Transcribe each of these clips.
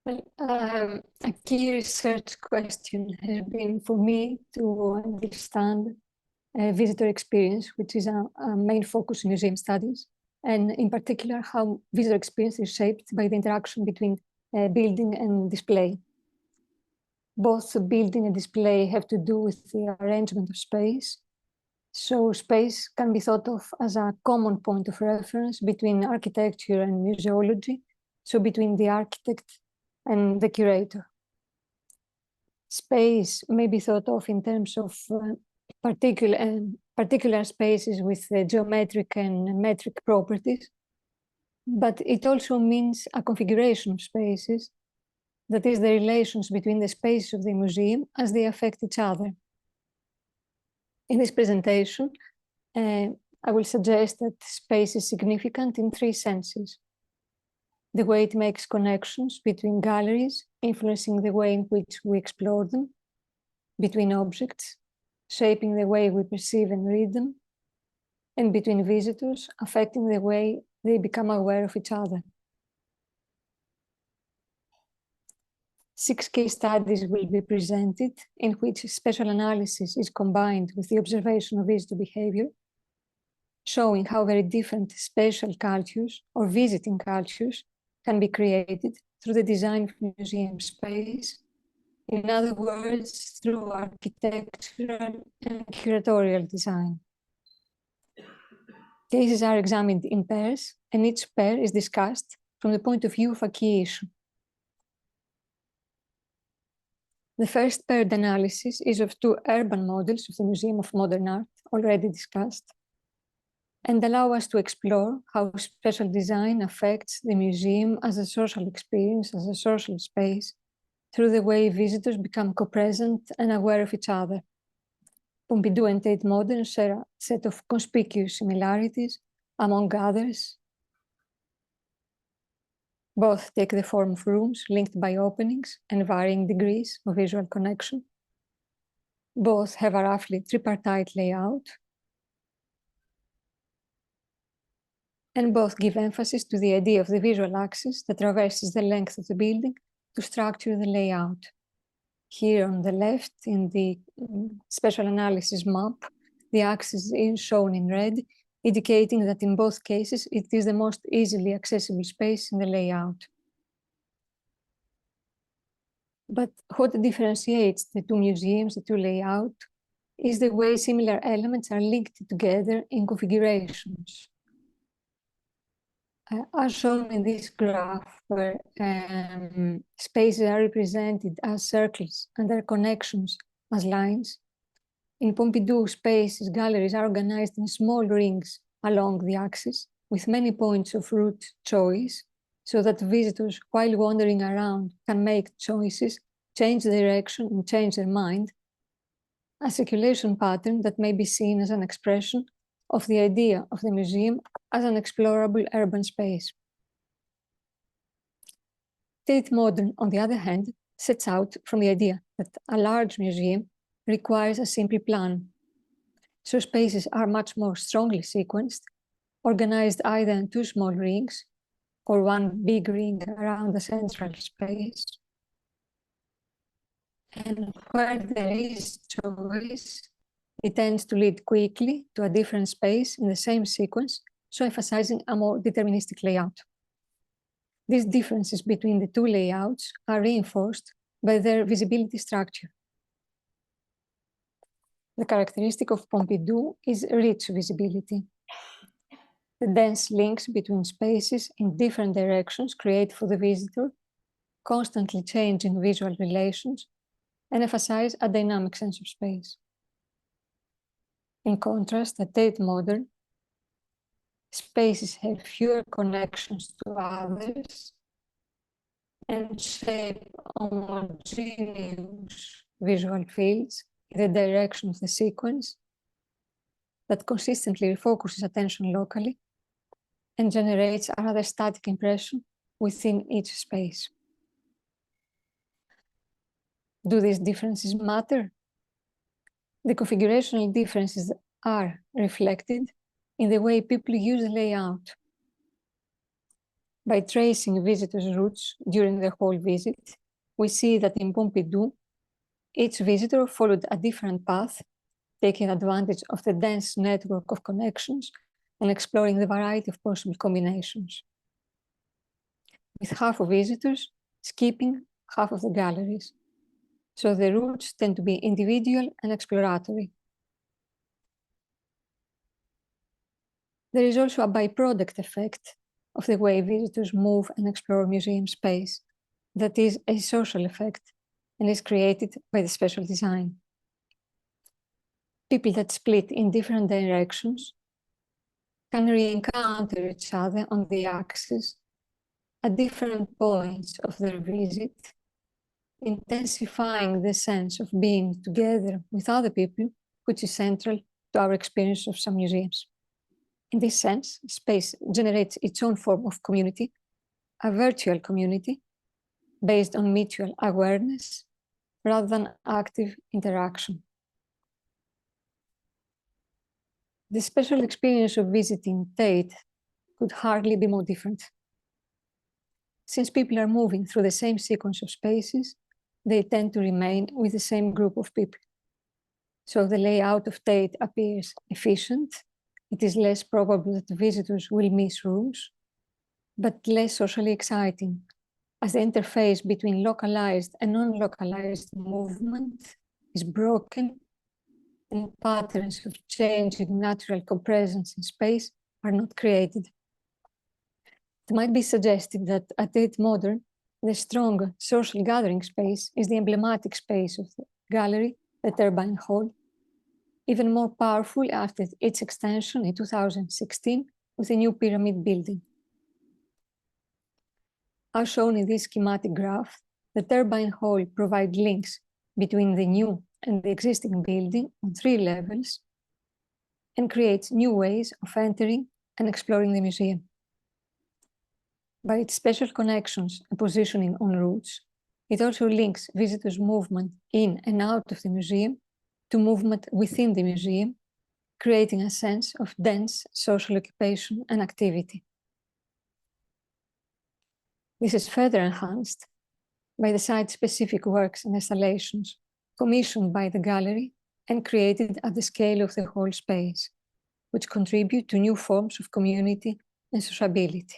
Well, a key research question has been for me to understand visitor experience, which is a main focus in museum studies, and in particular, how visitor experience is shaped by the interaction between building and display. Both building and display have to do with the arrangement of space. So space can be thought of as a common point of reference between architecture and museology, so between the architect and the curator. Space may be thought of in terms of particular spaces with geometric and metric properties, but it also means a configuration of spaces, that is, the relations between the spaces of the museum as they affect each other. In this presentation, I will suggest that space is significant in three senses: the way it makes connections between galleries, influencing the way in which we explore them, between objects, shaping the way we perceive and read them, and between visitors, affecting the way they become aware of each other. 6 case studies will be presented, in which spatial analysis is combined with the observation of visitor behavior, showing how very different spatial cultures or visiting cultures can be created through the design of museum space. In other words, through architectural and curatorial design. Cases are examined in pairs, and each pair is discussed from the point of view of a key issue. The first paired analysis is of 2 urban models of the Museum of Modern Art, already discussed, and allow us to explore how spatial design affects the museum as a social experience, as a social space, through the way visitors become co-present and aware of each other. Pompidou and Tate Modern share a set of conspicuous similarities, among others. Both take the form of rooms linked by openings and varying degrees of visual connection. Both have a roughly tripartite layout. And both give emphasis to the idea of the visual axis that traverses the length of the building to structure the layout. Here on the left, in the spatial analysis map, the axis is shown in red, indicating that in both cases it is the most easily accessible space in the layout. But what differentiates the 2 museums, the 2 layouts, is the way similar elements are linked together in configurations. As shown in this graph, where spaces are represented as circles and their connections as lines. In Pompidou, spaces, galleries are organized in small rings along the axis, with many points of route choice, so that visitors, while wandering around, can make choices, change direction, and change their mind. A circulation pattern that may be seen as an expression of the idea of the museum as an explorable urban space. Tate Modern, on the other hand, sets out from the idea that a large museum requires a simple plan. So spaces are much more strongly sequenced, organized either in 2 small rings or 1 big ring around the central space. And where there is choice, it tends to lead quickly to a different space in the same sequence, so emphasizing a more deterministic layout. These differences between the 2 layouts are reinforced by their visibility structure. The characteristic of Pompidou is rich visibility. The dense links between spaces in different directions create for the visitor constantly changing visual relations and emphasize a dynamic sense of space. In contrast, at Tate Modern, spaces have fewer connections to others and shape homogeneous visual fields in the direction of the sequence that consistently refocuses attention locally and generates a rather static impression within each space. Do these differences matter? The configurational differences are reflected in the way people use the layout. By tracing visitors' routes during the whole visit, we see that in Pompidou, each visitor followed a different path, taking advantage of the dense network of connections and exploring the variety of possible combinations, with half of visitors skipping half of the galleries. So the routes tend to be individual and exploratory. There is also a byproduct effect of the way visitors move and explore museum space that is a social effect and is created by the special design. People that split in different directions can re-encounter each other on the axis at different points of their visit, intensifying the sense of being together with other people, which is central to our experience of some museums. In this sense, space generates its own form of community, a virtual community based on mutual awareness rather than active interaction. The special experience of visiting Tate could hardly be more different. Since people are moving through the same sequence of spaces, they tend to remain with the same group of people. So the layout of Tate appears efficient. It is less probable that visitors will miss rooms, but less socially exciting, as the interface between localized and non-localized movement is broken and patterns of changing natural compressions in space are not created. It might be suggested that at Tate Modern, the strong social gathering space is the emblematic space of the gallery, the Turbine Hall, even more powerful after its extension in 2016 with a new pyramid building. As shown in this schematic graph, the Turbine Hall provides links between the new and the existing building on 3 levels and creates new ways of entering and exploring the museum. By its special connections and positioning on routes, it also links visitors' movement in and out of the museum to movement within the museum, creating a sense of dense social occupation and activity. This is further enhanced by the site-specific works and installations commissioned by the gallery and created at the scale of the whole space, which contribute to new forms of community and sociability.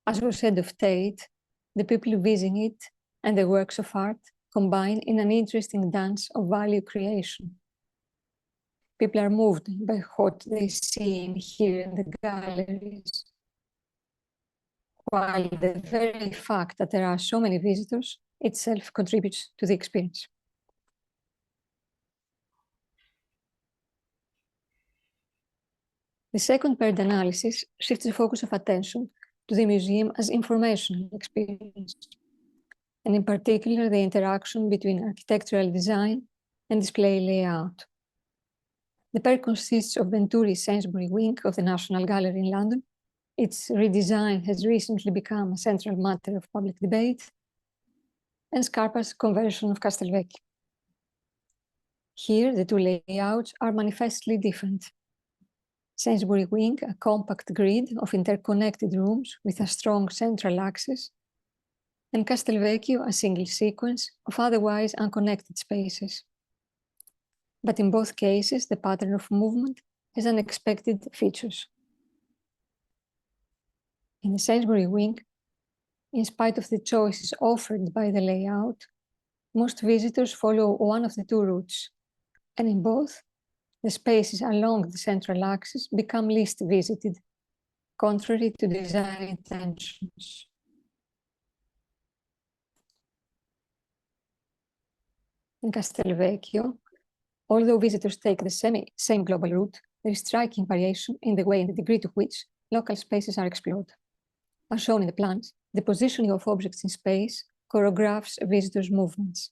As was said of Tate, the people visiting it and the works of art combine in an interesting dance of value creation. People are moved by what they see and hear in the galleries, while the very fact that there are so many visitors itself contributes to the experience. The second paired analysis shifts the focus of attention to the museum as informational experience, and in particular the interaction between architectural design and display layout. The pair consists of Venturi's Sainsbury wing of the National Gallery in London. Its redesign has recently become a central matter of public debate, and Scarpa's conversion of Castelvecchio. Here, the two layouts are manifestly different. Sainsbury wing, a compact grid of interconnected rooms with a strong central axis, and Castelvecchio, a single sequence of otherwise unconnected spaces. But in both cases, the pattern of movement has unexpected features. In the Sainsbury wing, in spite of the choices offered by the layout, most visitors follow one of the 2 routes, and in both, the spaces along the central axis become least visited, contrary to design intentions. In Castelvecchio, although visitors take the same global route, there is striking variation in the way and the degree to which local spaces are explored. As shown in the plans, the positioning of objects in space choreographs visitors' movements.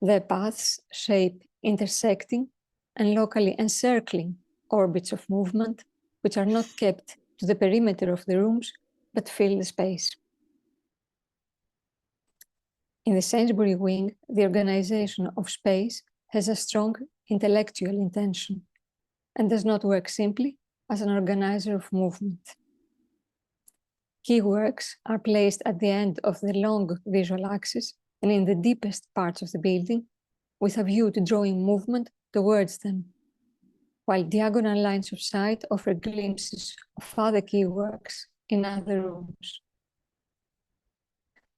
Their paths shape intersecting and locally encircling orbits of movement, which are not kept to the perimeter of the rooms, but fill the space. In the Sainsbury wing, the organization of space has a strong intellectual intention and does not work simply as an organizer of movement. Key works are placed at the end of the long visual axis and in the deepest parts of the building, with a view to drawing movement towards them, while diagonal lines of sight offer glimpses of other key works in other rooms.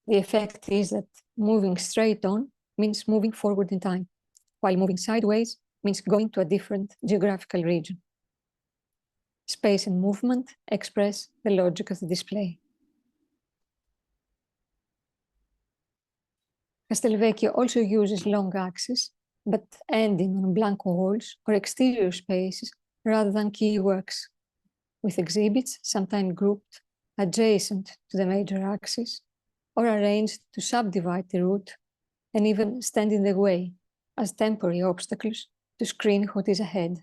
The effect is that moving straight on means moving forward in time, while moving sideways means going to a different geographical region. Space and movement express the logic of the display. Castelvecchio also uses long axes, but ending on blank walls or exterior spaces rather than key works, with exhibits sometimes grouped adjacent to the major axis or arranged to subdivide the route and even stand in the way as temporary obstacles to screen what is ahead.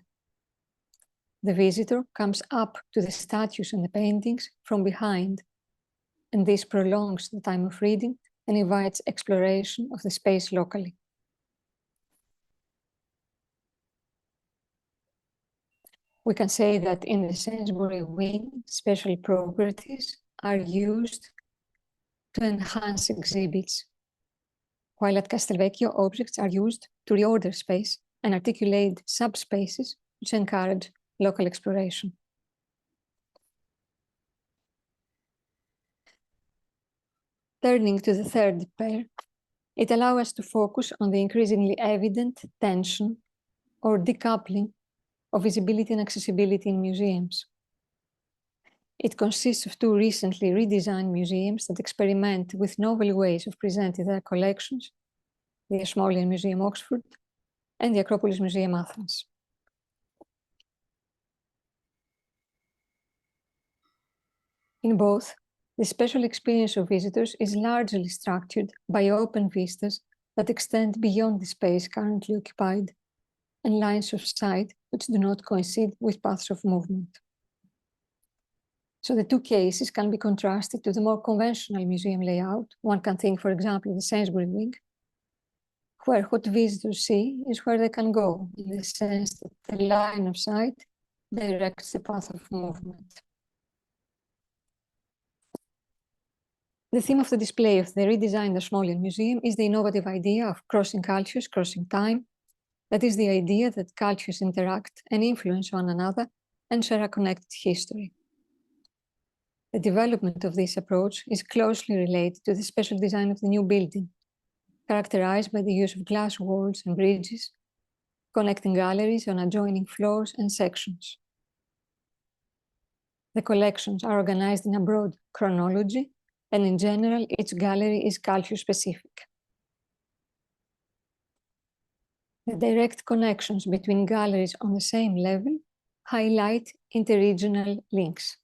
The visitor comes up to the statues and the paintings from behind, and this prolongs the time of reading and invites exploration of the space locally. We can say that in the sensory wing, special properties are used to enhance exhibits, while at Castelvecchio, objects are used to reorder space and articulate subspaces which encourage local exploration. Turning to the third pair, it allows us to focus on the increasingly evident tension or decoupling of visibility and accessibility in museums. It consists of two recently redesigned museums that experiment with novel ways of presenting their collections, the Ashmolean Museum Oxford and the Acropolis Museum Athens. In both, the special experience of visitors is largely structured by open vistas that extend beyond the space currently occupied and lines of sight which do not coincide with paths of movement. So the two cases can be contrasted to the more conventional museum layout. One can think, for example, of the sensory wing, where what visitors see is where they can go, in the sense that the line of sight directs the path of movement. The theme of the display of the redesigned Ashmolean Museum is the innovative idea of crossing cultures, crossing time. That is the idea that cultures interact and influence one another and share a connected history. The development of this approach is closely related to the special design of the new building, characterized by the use of glass walls and bridges, connecting galleries on adjoining floors and sections. The collections are organized in a broad chronology, and in general, each gallery is culture-specific. The direct connections between galleries on the same level highlight interregional links.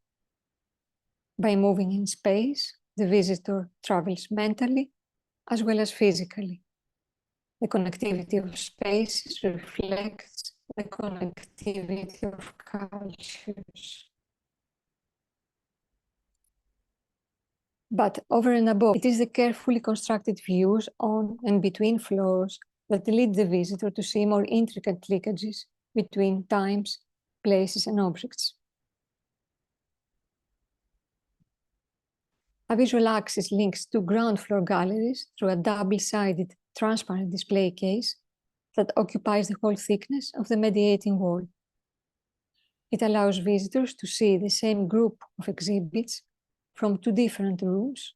By moving in space, the visitor travels mentally as well as physically. The connectivity of spaces reflects the connectivity of cultures. But over and above, it is the carefully constructed views on and between floors that lead the visitor to see more intricate linkages between times, places, and objects. A visual axis links two ground floor galleries through a double-sided transparent display case that occupies the whole thickness of the mediating wall. It allows visitors to see the same group of exhibits from two different rooms,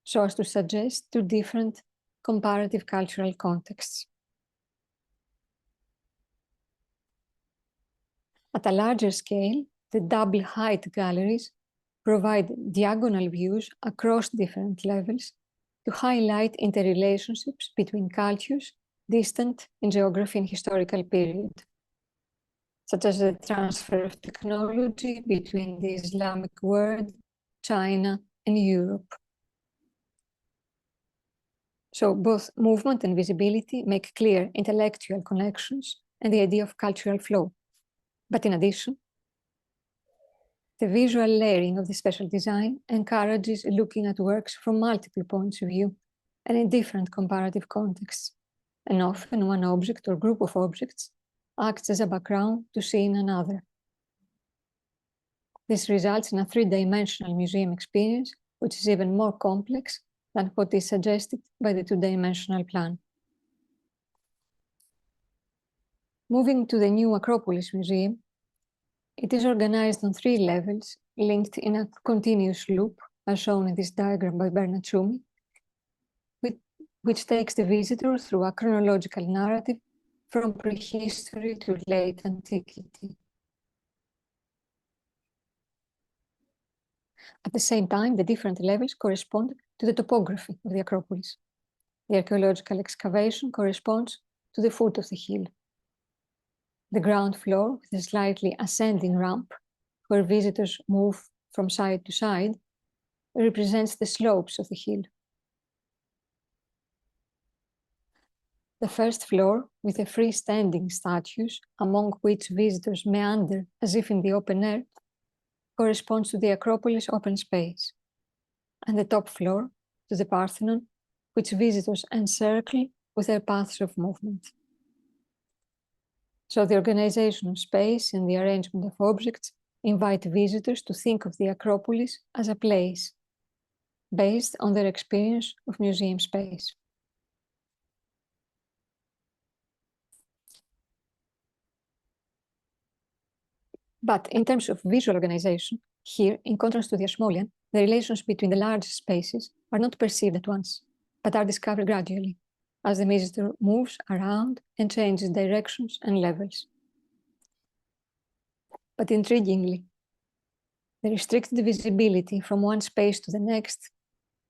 so as to suggest two different comparative cultural contexts. At a larger scale, the double-height galleries provide diagonal views across different levels to highlight interrelationships between cultures distant in geography and historical period, such as the transfer of technology between the Islamic world, China, and Europe. So both movement and visibility make clear intellectual connections and the idea of cultural flow. But in addition, the visual layering of the special design encourages looking at works from multiple points of view and in different comparative contexts, and often one object or group of objects acts as a background to see in another. This results in a three-dimensional museum experience, which is even more complex than what is suggested by the two-dimensional plan. Moving to the new Acropolis Museum, it is organized on 3 levels, linked in a continuous loop, as shown in this diagram by Bernard Tschumi, which takes the visitor through a chronological narrative from prehistory to late antiquity. At the same time, the different levels correspond to the topography of the Acropolis. The archaeological excavation corresponds to the foot of the hill. The ground floor, with a slightly ascending ramp, where visitors move from side to side, represents the slopes of the hill. The first floor, with the freestanding statues, among which visitors meander as if in the open air, corresponds to the Acropolis open space, and the top floor to the Parthenon, which visitors encircle with their paths of movement. So the organization of space and the arrangement of objects invite visitors to think of the Acropolis as a place, based on their experience of museum space. But in terms of visual organization, here, in contrast to the Ashmolean, the relations between the large spaces are not perceived at once, but are discovered gradually, as the visitor moves around and changes directions and levels. But intriguingly, the restricted visibility from one space to the next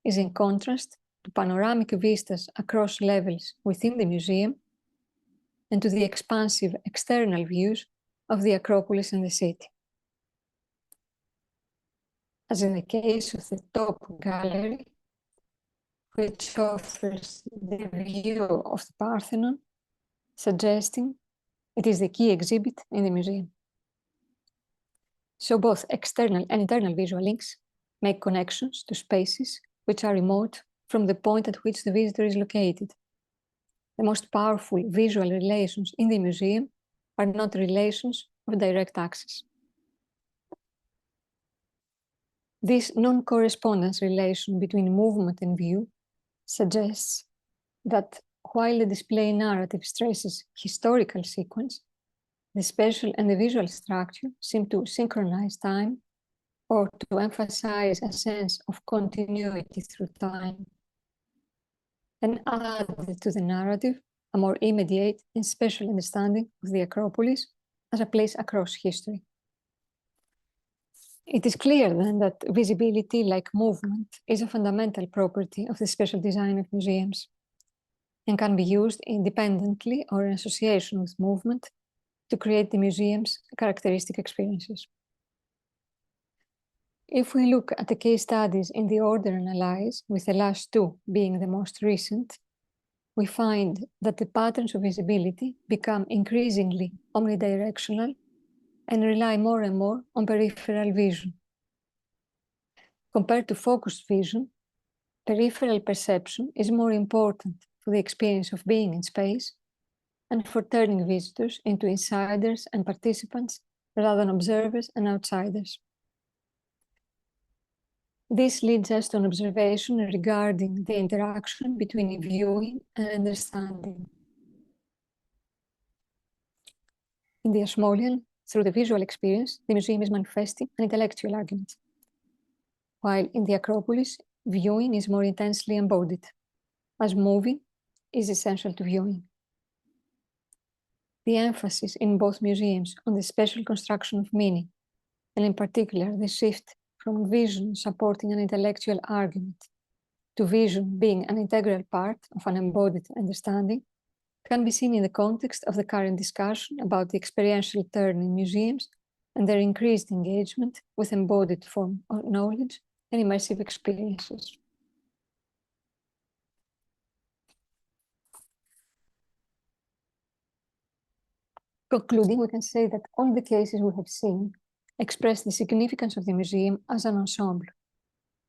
is in contrast to panoramic vistas across levels within the museum and to the expansive external views of the Acropolis and the city. As in the case of the top gallery, which offers the view of the Parthenon, suggesting it is the key exhibit in the museum. So both external and internal visual links make connections to spaces which are remote from the point at which the visitor is located. The most powerful visual relations in the museum are not relations of direct access. This non-correspondence relation between movement and view suggests that while the display narrative stresses historical sequence, the spatial and the visual structure seem to synchronize time or to emphasize a sense of continuity through time, and add to the narrative a more immediate and special understanding of the Acropolis as a place across history. It is clear then that visibility, like movement, is a fundamental property of the spatial design of museums and can be used independently or in association with movement to create the museum's characteristic experiences. If we look at the case studies in the order analyzed, with the last 2 being the most recent, we find that the patterns of visibility become increasingly omnidirectional and rely more and more on peripheral vision. Compared to focused vision, peripheral perception is more important for the experience of being in space and for turning visitors into insiders and participants rather than observers and outsiders. This leads us to an observation regarding the interaction between viewing and understanding. In the Ashmolean, through the visual experience, the museum is manifesting an intellectual argument, while in the Acropolis, viewing is more intensely embodied, as moving is essential to viewing. The emphasis in both museums on the special construction of meaning, and in particular the shift from vision supporting an intellectual argument to vision being an integral part of an embodied understanding, can be seen in the context of the current discussion about the experiential turn in museums and their increased engagement with embodied form of knowledge and immersive experiences. Concluding, we can say that all the cases we have seen express the significance of the museum as an ensemble,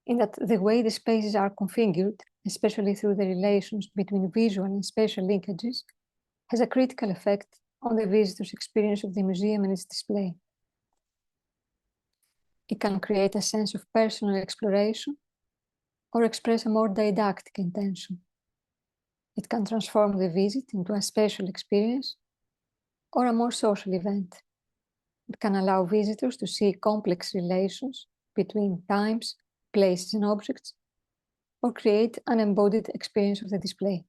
in that the way the spaces are configured, especially through the relations between visual and spatial linkages, has a critical effect on the visitor's experience of the museum and its display. It can create a sense of personal exploration or express a more didactic intention. It can transform the visit into a special experience or a more social event. It can allow visitors to see complex relations between times, places, and objects, or create an embodied experience of the display.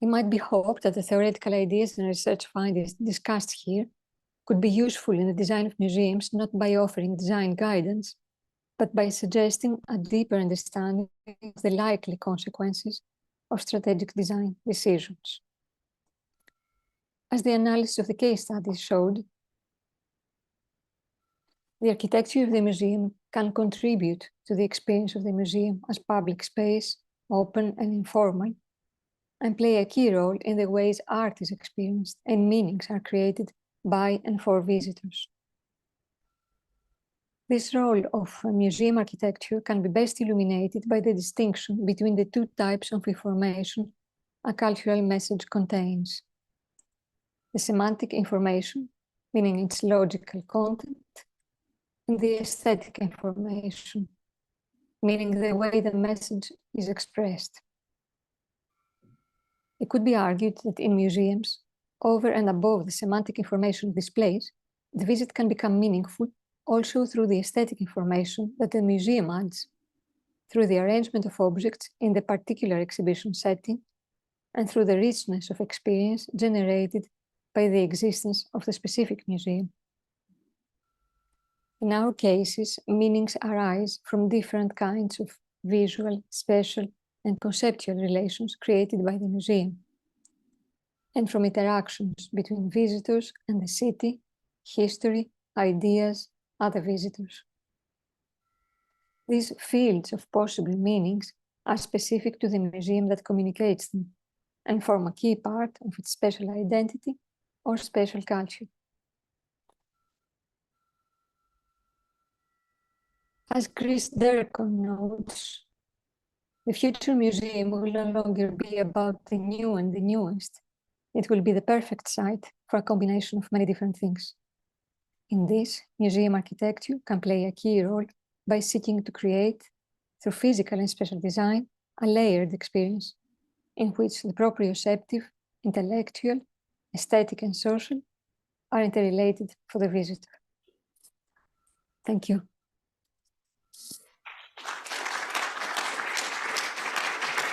It might be hoped that the theoretical ideas and research findings discussed here could be useful in the design of museums, not by offering design guidance, but by suggesting a deeper understanding of the likely consequences of strategic design decisions. As the analysis of the case studies showed, the architecture of the museum can contribute to the experience of the museum as public space, open and informal, and play a key role in the ways art is experienced and meanings are created by and for visitors. This role of museum architecture can be best illuminated by the distinction between the two types of information a cultural message contains. The semantic information, meaning its logical content, and the aesthetic information, meaning the way the message is expressed. It could be argued that in museums, over and above the semantic information displayed, the visit can become meaningful also through the aesthetic information that the museum adds, through the arrangement of objects in the particular exhibition setting, and through the richness of experience generated by the existence of the specific museum. In our cases, meanings arise from different kinds of visual, spatial, and conceptual relations created by the museum, and from interactions between visitors and the city, history, ideas, other visitors. These fields of possible meanings are specific to the museum that communicates them and form a key part of its special identity or special culture. As Chris Dercon notes, the future museum will no longer be about the new and the newest. It will be the perfect site for a combination of many different things. In this, museum architecture can play a key role by seeking to create, through physical and spatial design, a layered experience in which the proprioceptive, intellectual, aesthetic, and social are interrelated for the visitor. Thank you.